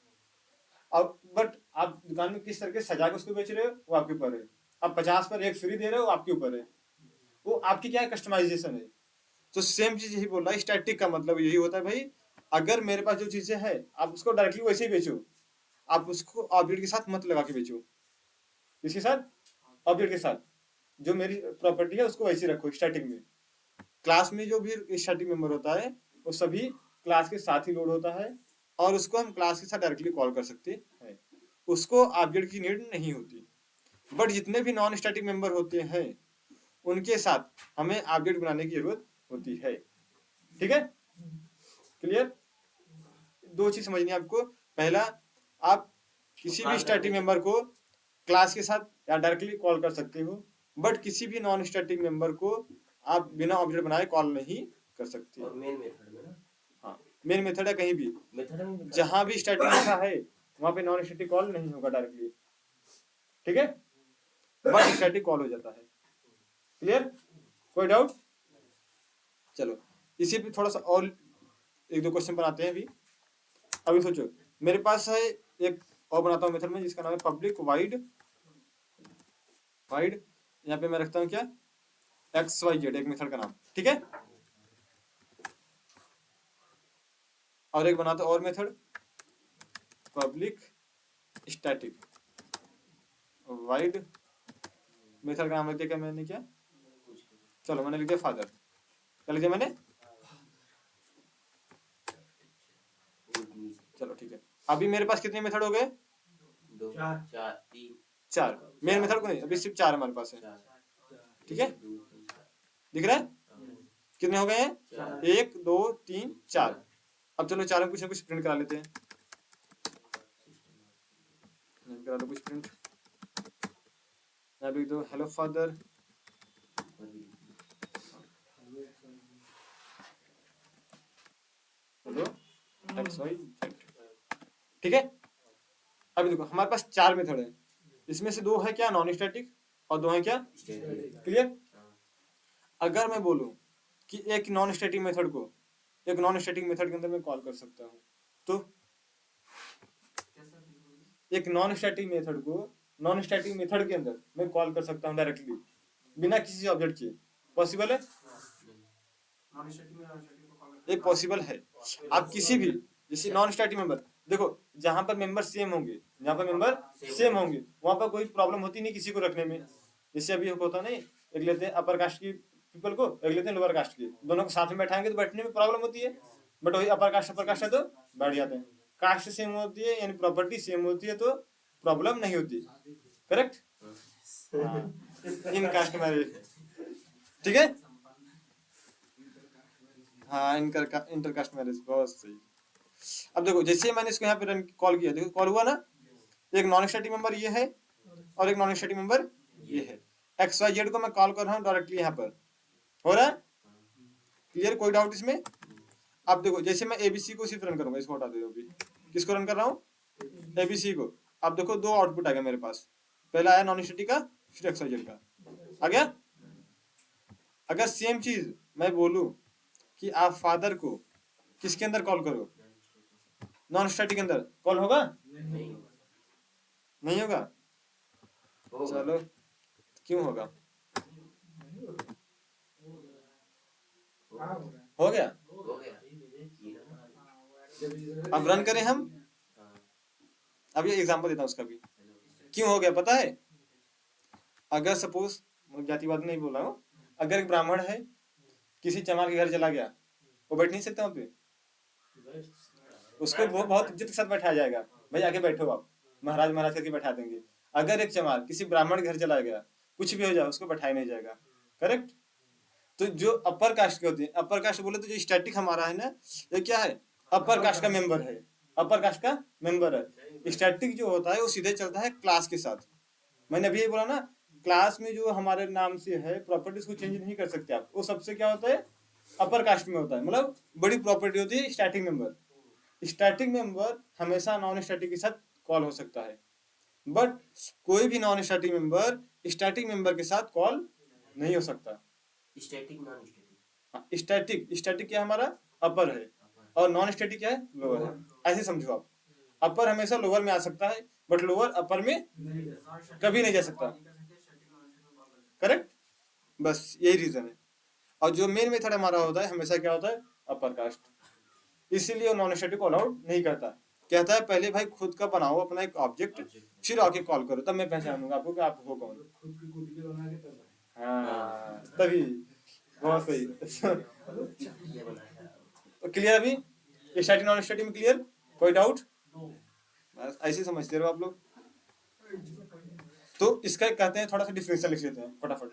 अब बट आप दुकान में किस तरह के सजा के उसको बेच रहे हो वो आपके ऊपर है। आप 50 पर 1 फ्री दे रहे हो, आपके ऊपर है, वो आपकी क्या है, कस्टमाइजेशन है। तो सेम चीज यही बोल रहा है, स्टैटिक का मतलब यही होता है भाई, अगर मेरे पास जो चीजें है आप उसको डायरेक्टली वैसे ही बेचो, आप उसको ऑब्जेक्ट के साथ मत लगा के बेचो। इसके साथ, ऑब्जेक्ट के साथ, जो मेरी प्रॉपर्टी है उसको वैसे ही रखो स्टैटिक में। क्लास में जो भी स्टैटिक मेंबर होता है वो सभी क्लास के साथ ही लोड होता है, और उसको हम क्लास के साथ डायरेक्टली कॉल कर सकते हैं, उसको ऑब्जेक्ट की नीड नहीं होती। बट जितने भी नॉन स्टैटिक मेंबर होते हैं उनके साथ हमें ऑब्जेक्ट बनाने की जरूरत होती है। ठीक है, क्लियर? दो चीज समझनी है आपको। पहला, आप किसी भी स्टैटिक मेंबर को क्लास के साथ या डायरेक्टली कॉल कर सकते हो, बट किसी भी नॉन स्टैटिक मेंबर को आप बिना ऑब्जेक्ट बनाए कॉल नहीं कर सकते। और मेन मेथड में ना, हाँ, मेन मेथड है, कहीं भी मेथड में जहां भी स्टैटिक लिखा है वहां पे नॉन स्टैटिक कॉल नहीं होगा डायरेक्टली। ठीक है, बट स्टैटिक कॉल हो जाता है। क्लियर? कोई डाउट? चलो इसी पे थोड़ा सा और एक दो क्वेश्चन बनाते हैं अभी। अभी सोचो, मेरे पास है एक और बनाता हूँ मेथड में जिसका नाम है पब्लिक वाइड। यहाँ पे मैं रखता हूँ क्या, XYZ, एक मेथड का नाम। ठीक है, और एक बनाता और method public static wide. Method का नाम लिख दिया क्या मैंने? क्या, चलो मैंने लिख दिया फादर। क्या लिख दिया मैंने? चलो ठीक है, अभी मेरे पास कितने मेथड हो गए? 2 चार। 4 3 4। मेन मेथड को नहीं, अभी सिर्फ 4 हमारे पास है। 4 ठीक है, 2 3 दिख रहा है? कितने हो गए हैं? 4 1 2 3 4। अब चलो चारों कुछ ना कुछ प्रिंट करा लेते हैं। करा दो कुछ प्रिंट। लिख दो हेलो फादर। Hello XYZ। ठीक है, अभी देखो हमारे पास 4 मेथड है, इसमें से 2 है क्या, नॉन स्टैटिक, और 2 है क्या, क्लियर? अगर मैं बोलूं कि एक नॉन स्टैटिक मेथड को एक नॉन स्टैटिक मेथड के अंदर मैं कॉल कर सकता हूं, तो एक नॉन स्टैटिक मेथड को नॉन स्टैटिक मेथड के अंदर मैं कॉल कर सकता हूं डायरेक्टली बिना किसी ऑब्जेक्ट के, पॉसिबल है? नॉन स्टैटिक में नॉन स्टैटिक को कॉल ये पॉसिबल है। आप किसी भी, जैसे नॉन स्टैटिक मेंबर, देखो जहां पर मेंबर सेम होंगे, जहां पर मेंबर सेम होंगे वहां पर कोई प्रॉब्लम होती नहीं किसी को रखने में। जैसे अभी होता नहीं, एक लेते हैं अपर कास्ट की पीपल को, एक लेते हैं लोअर कास्ट की, दोनों को साथ में बैठाएंगे तो बैठने में प्रॉब्लम होती है, बट वही अपर कास्ट है तो बैठ जाते हैं। कास्ट सेम होती है यानी प्रॉपर्टी सेम होती है तो प्रॉब्लम नहीं होती। करेक्ट? इन कास्ट मैरिज, ठीक है, हाँ इंटर कास्ट मैरिज, बहुत सही। अब देखो जैसे मैंने इसको यहाँ पे रन कॉल किया, देखो कॉल हुआ ना, एक नॉन स्टैटिक मेंबर ये है और एक नॉन स्टैटिक मेंबर ये है। XYZ को मैं कॉल कर रहा हूँ डायरेक्टली यहाँ पर, हो रहा है? क्लियर? कोई डाउट इसमें? अब देखो जैसे मैं ABC को सिर्फ रन करूंगा, इसको हटा दे अभी, किसको रन कर रहा हूँ? ABC को। अब देखो 2 आउटपुट आ गया मेरे पास, पहला आया नॉन स्टैटिक का, फिर XYZ का आ गया। अगर सेम चीज मैं बोलूं कि आप फादर को किसके अंदर कॉल करो, नॉन स्टैटिक के अंदर, कॉल होगा? नहीं नहीं होगा? होगा। चलो क्यों होगा? हाँ, हो रहा है। हो गया। हो गया अब रन करें हम, अब ये एग्जांपल देता हूं उसका भी, क्यों हो गया पता है? अगर सपोज, जातिवाद नहीं बोल रहा हूँ, अगर एक ब्राह्मण है किसी चमार के घर चला गया, वो बैठ नहीं सकता वहां पे, उसको बहुत इज्जत के साथ बैठाया जाएगा, भाई आके बैठो आप, महाराज महाराज करके बैठा देंगे। अगर एक चमार किसी ब्राह्मण के घर चला गया, कुछ भी हो जाए उसको बैठाया नहीं जाएगा। करेक्ट? तो जो अपर कास्ट के होते हैं, अपर कास्ट बोले तो जो स्टैटिक हमारा है ना, ये क्या है, अपर कास्ट का मेंबर है, अपर कास्ट का मेंबर है। स्टैटिक जो होता है वो सीधे चलता है क्लास के साथ। मैंने अभी ये बोला ना, क्लास में जो हमारे नाम से है प्रॉपर्टीज को चेंज नहीं कर सकते आप, वो सबसे क्या होता है, अपर कास्ट में होता है, मतलब बड़ी प्रॉपर्टी होती है स्टैटिक मेंबर। स्टैटिक मेंबर हमेशा नॉन स्टैटिक के साथ कॉल हो सकता है, बट कोई भी non static member static member के साथ कॉल नहीं हो सकता। Static non static. हाँ, स्टैटिक स्टैटिक क्या हमारा अपर है, और नॉन स्टैटिक क्या है, लोअर है। ऐसे समझो आप, अपर हमेशा लोअर में आ सकता है, बट लोअर अपर में कभी नहीं जा सकता। करेक्ट, बस यही रीजन है। और जो मेन मेथड हमारा होता है हमेशा क्या होता है, अपर कास्ट, इसीलिए वो नॉन स्टैटिक को अलाउड नहीं करता। कहता है पहले भाई खुद का बनाओ अपना एक ऑब्जेक्ट, फिर आके कॉल करो, तब मैं पहचानूंगा आपको कि आप हो कौन। खुद की कुटिया बना के तब हाँ तभी, बहुत सही। ये बनाया। तो क्लियर अभी, स्टैटिक नॉन स्टैटिक में क्लियर, कोई डाउट? बस ऐसे समझते रहो आप लोग। तो इसका कहते हैं थोड़ा सा डिफरेंशियल लिख लेते हैं फटाफट।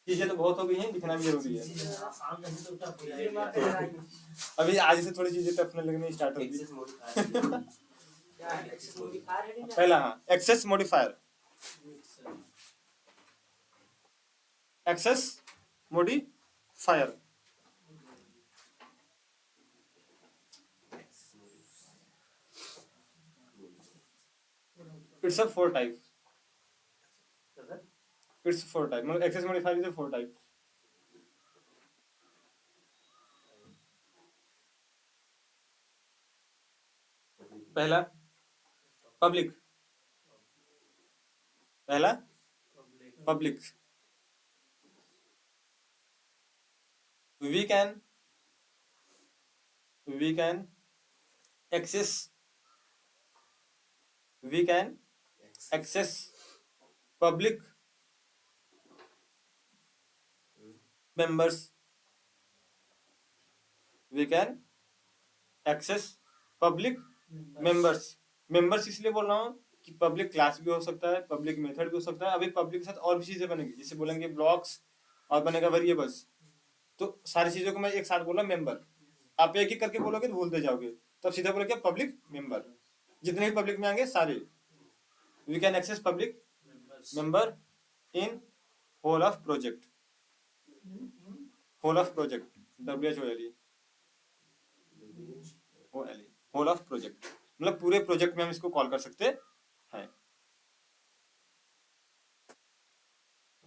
चीजें तो बहुत हो गई हैं, लिखना भी जरूरी है। अभी आज से थोड़ी चीजें टफ लगने स्टार्ट होगी। Access modifier. क्या है एक्सेस मॉडिफायर है ना? पहला हाँ, access modifier, access modifier. It's a 4 type, it's 4 type, मतलब access modifier is a 4 type. पहला पब्लिक, पहला public, we can access, we can access public members, we can access public members। Members इसलिए बोल रहा हूँ कि पब्लिक क्लास भी हो सकता है, पब्लिक मेथड भी हो सकता है। अभी पब्लिक के साथ और भी चीजें बनेंगी, जैसे बोलेंगे ब्लॉक्स, और बनेगा वेरिएबल्स। तो सारी चीजों को मैं एक साथ बोला मेंबर, आप एक एक करके बोलोगे तो भूलते जाओगे, तब सीधा बोलोगे पब्लिक मेंबर, जितने भी पब्लिक में आएंगे सारे। We can access public member in whole of project, whole of project, WHOLE, whole of project, मतलब पूरे प्रोजेक्ट में हम इसको कॉल कर सकते हैं।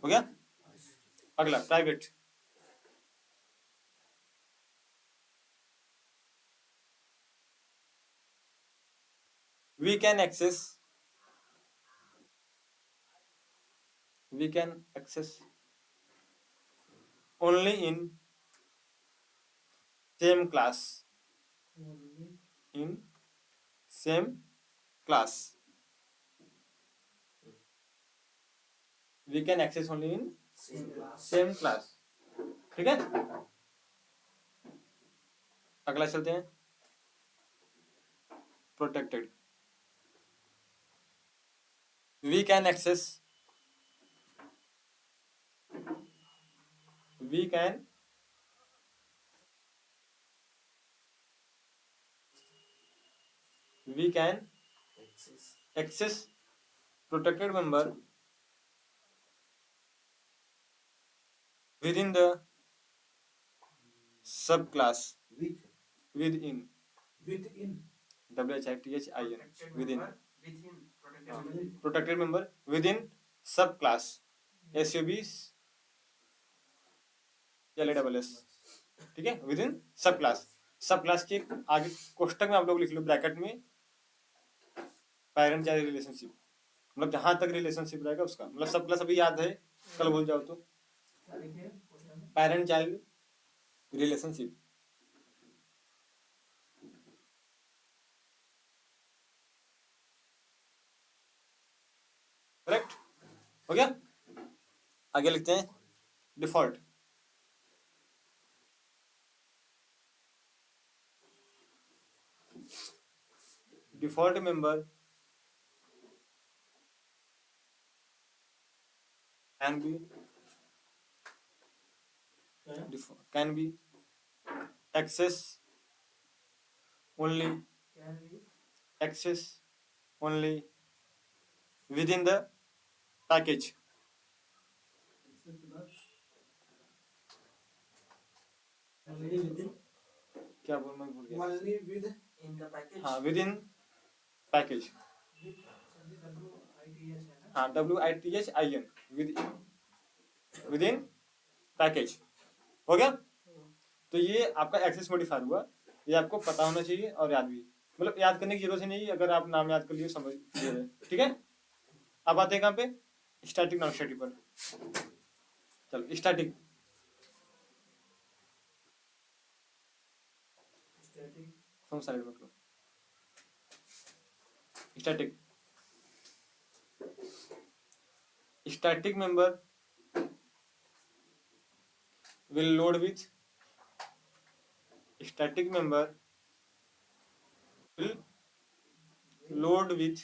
हो गया। अगला private, we can access, we can access only in same class, in same class, we can access only in same class। ठीक है, अगला चलते हैं protected, we can access, we can access protected member within the subclass, within, within within, protected member within subclass, SUB LASS, ठीक है, within सब class. सब class के आगे कोष्टक में आप लोग लिख लो ब्रैकेट में पेरेंट चाइल्ड रिलेशनशिप, मतलब जहां तक रिलेशनशिप रहेगा उसका, मतलब सब क्लास अभी याद है, कल भूल जाओ तो पेरेंट चाइल्ड रिलेशनशिप। करेक्ट, हो गया। आगे लिखते हैं default, default member can be can be access only Can we? access only within the package. Access to the. Only within. क्या बोल मैं भूल गया. Only with. In the package. हाँ within package. With. WITS है ना? हाँ WITHIN within package. हो गया. तो ये आपका एक्सेस मॉडिफायर हुआ. ये आपको पता होना चाहिए और याद भी, मतलब याद करने की जरूरत ही नहीं, अगर आप नाम याद कर लिए समझ ले रहे. ठीक है. अब आते हैं कहाँ पे, स्टैटिक नॉन स्टैटिक पर. चलो स्टैटिक. Static. फोन साइलेंट मत करो. Static. Static member will load with static member will load with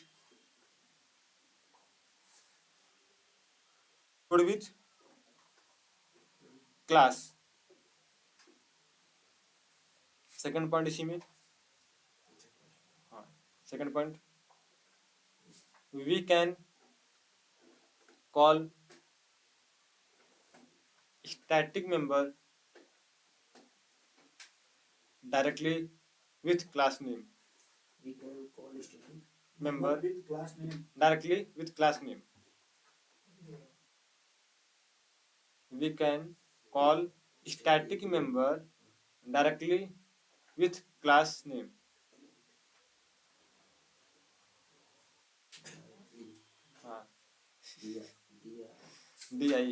class. Second point इसी में. हाँ second point, we can call static member directly with class name. We can call static. Member With class name. directly with class name. We can call static member directly with class name. हाँ Dia. DI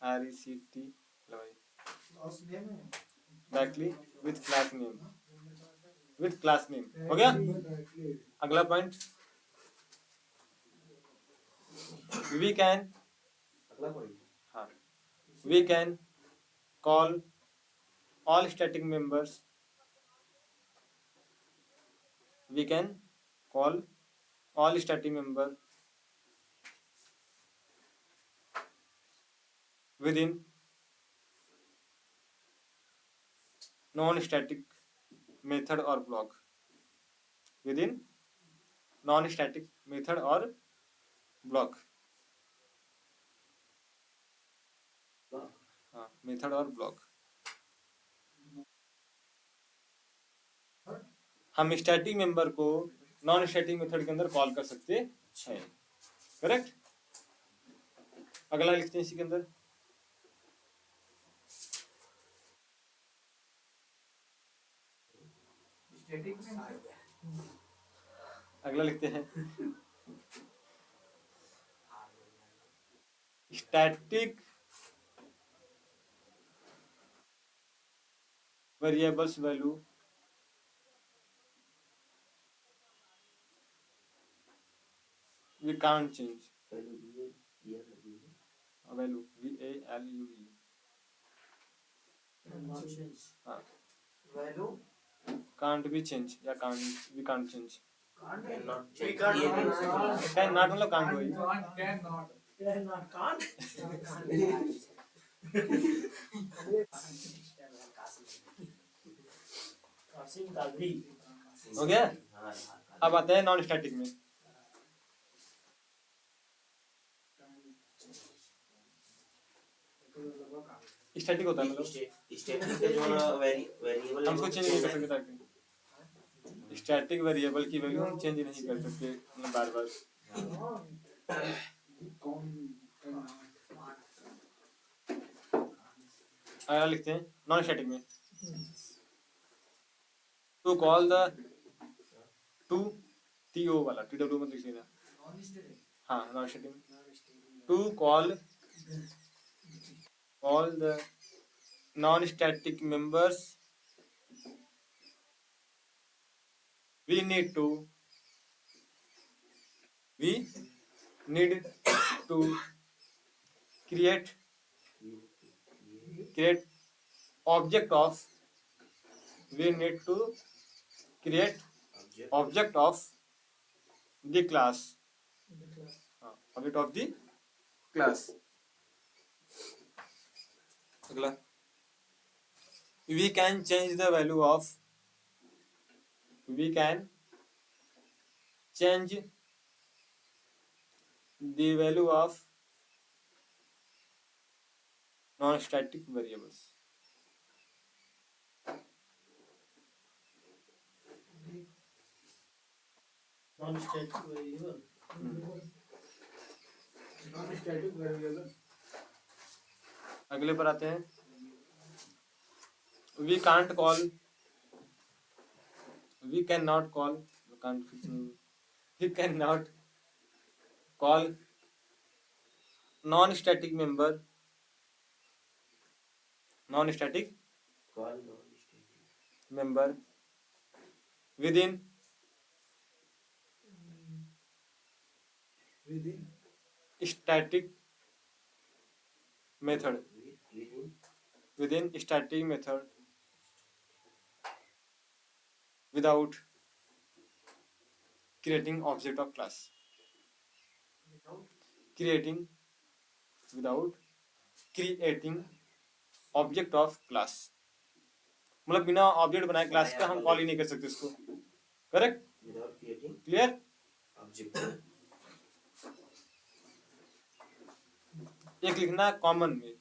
RECT Class name है. directly with class name. With class name. हो गया. Directly. अगला point, we can, अगला point. हाँ we can call all static members. We can call all static member within non-static method or block. Within non-static method or block. हाँ method और block. हम static member को non static method के अंदर call कर सकते हैं. करेक्ट. अगला लिखते हैं इसी के अंदर. Static में. अगला लिखते हैं static variables value we can't change. value Value VALUE. not change. हाँ Value can't be change या can't we can't change. cannot We change. can't. ये नहीं can not मतलब can't होई. Cannot. हो गया. अब आते हैं नॉन स्टैटिक में. स्टैटिक होता है मतलब स्टैटिक का जो वेरिएबल हम उसको चेंज नहीं कर सकते. ताकि स्टैटिक वेरिएबल की वैल्यू हम चेंज नहीं कर सकते बार बार. अगला लिखते हैं नॉन स्टैटिक में. To call the to TO वाला TW मत लिख लेना. हाँ non static. To call the non-static members we need to create object of object of the class. Object of the class. अगला, we can change the value of, we can change the value of non-static variables. Non static variable non static variable. अगले पर आते हैं, we can't call, we cannot call, we cannot call non-static member, non-static call non static member within with in static method, with within static method without creating object of class, creating without creating object of class, मतलब बिना object बनाए class का हम call ही नहीं कर सकते इसको, correct, without creating clear. Object एक लिखना कॉमन में,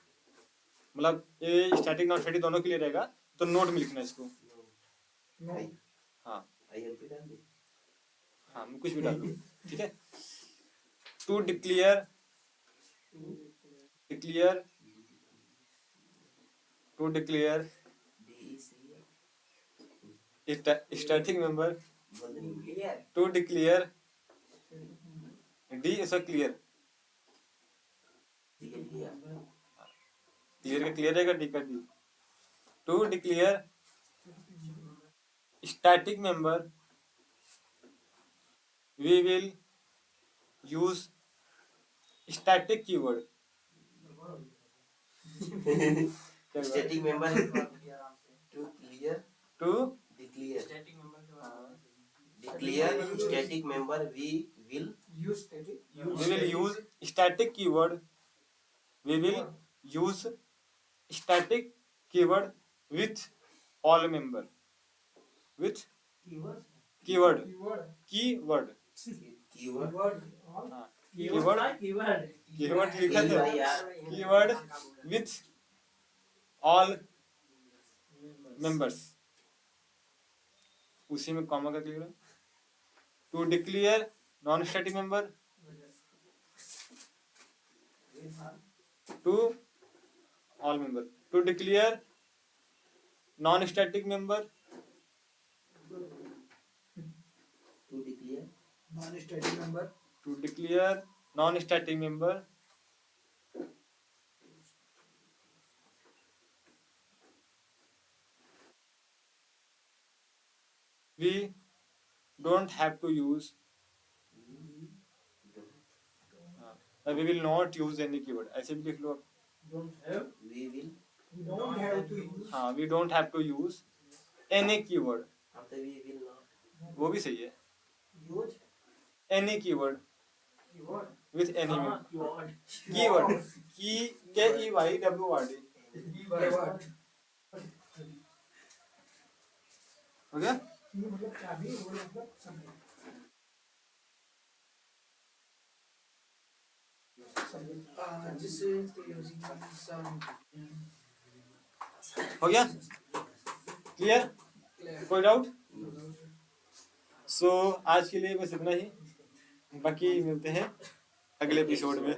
मतलब ये स्टैटिक नॉन स्टैटिक दोनों के लिए रहेगा, तो नोट में लिखना इसको। नो हाँ आईएमपी डाल दे हाँ, मैं कुछ भी डाल दूँ, ठीक है। To declare, declare, to declare DEC static member, बोल दे क्लियर टू डिक्लेयर डी ऐसा क्लियर, क्लियर क्लियर का क्लियर रहेगा, डी का D. To declare static member we will use static keyword, static member to clear to declare static member के बाद declare static member we will use static we will use static keyword, we will use static keyword with all member, with keyword keyword, keyword keyword, keyword keyword और हाँ, keyword keyword, keyword keyword लिखा था, keyword with all members, उसी में comma का clear है। To declare non static member, to all member, to declare non static member, to declare non static member to declare non static member we don't have to use, we will not use any keyword, ऐसे भी लिख लो आप। Don't have we will we don't have to use हाँ, we don't have to use any keyword, after we will not वो भी सही है, use any keyword keyword with any member, keyword keyword, keyword, keyword हो गया। ये मतलब चाबी और मतलब समय आज से तेरी शाम हो गया, क्लियर, कोई डाउट। सो आज के लिए बस इतना ही, बाकी मिलते हैं अगले एपिसोड में।